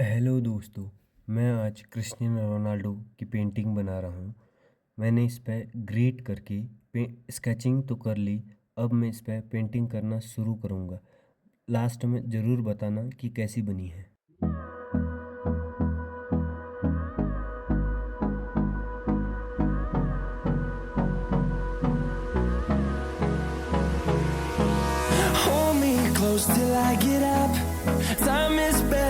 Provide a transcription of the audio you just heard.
Hello दोस्तों। मैं आज क्रिस्टियानो रोनाल्डो की पेंटिंग बना रहा हूँ। मैंने इस पे ग्रेड करके स्केचिंग तो कर ली। अब मैं इस पे पेंटिंग करना शुरू करूँगा। लास्ट में ज़रूर बताना कि कैसी बनी है। Hold me close till I get up. Time is barely